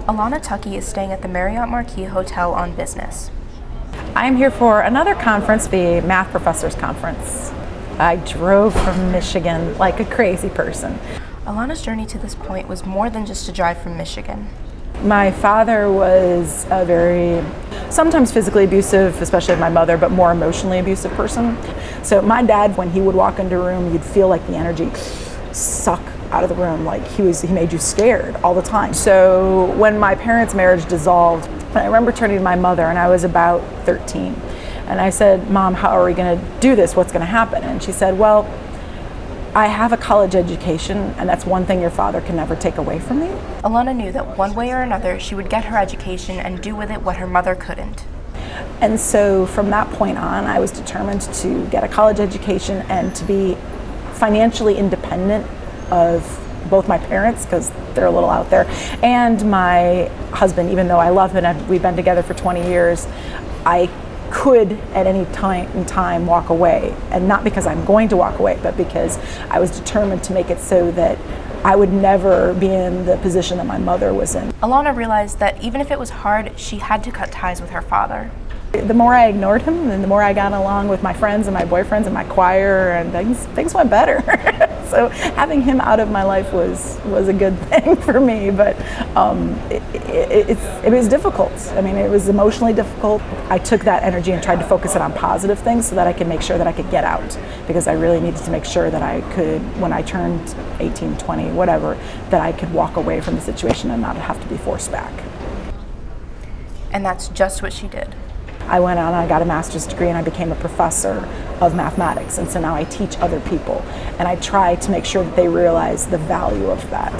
Alana Tuckey is staying at the Marriott Marquis Hotel on business. I'm here for another conference, the Math Professors Conference. I drove from Michigan like a crazy person. Alana's journey to this point was more than just a drive from Michigan. My father was a very, sometimes physically abusive, especially my mother, but more emotionally abusive person. So my dad, when he would walk into a room, you'd feel like the energy suck out of the room, like he made you scared all the time. So when my parents' marriage dissolved, I remember turning to my mother, and I was about 13, and I said, "Mom, how are we going to do this? What's going to happen?" And she said, "Well, I have a college education, and that's one thing your father can never take away from me." Alana knew that one way or another she would get her education and do with it what her mother couldn't. And so from that point on, I was determined to get a college education and to be financially independent of both my parents, because they're a little out there, and my husband. Even though I love him and we've been together for 20 years, I could at any time in time walk away, and not because I'm going to walk away, but because I was determined to make it so that I would never be in the position that my mother was in. Alana realized that even if it was hard, she had to cut ties with her father. The more I ignored him, and the more I got along with my friends and my boyfriends and my choir, and things went better. So having him out of my life was a good thing for me, but it was difficult. I mean, it was emotionally difficult. I took that energy and tried to focus it on positive things so that I could make sure that I could get out, because I really needed to make sure that I could, when I turned 18, 20, whatever, that I could walk away from the situation and not have to be forced back. And that's just what she did. I went on and I got a master's degree, and I became a professor of mathematics, and so now I teach other people, and I try to make sure that they realize the value of that.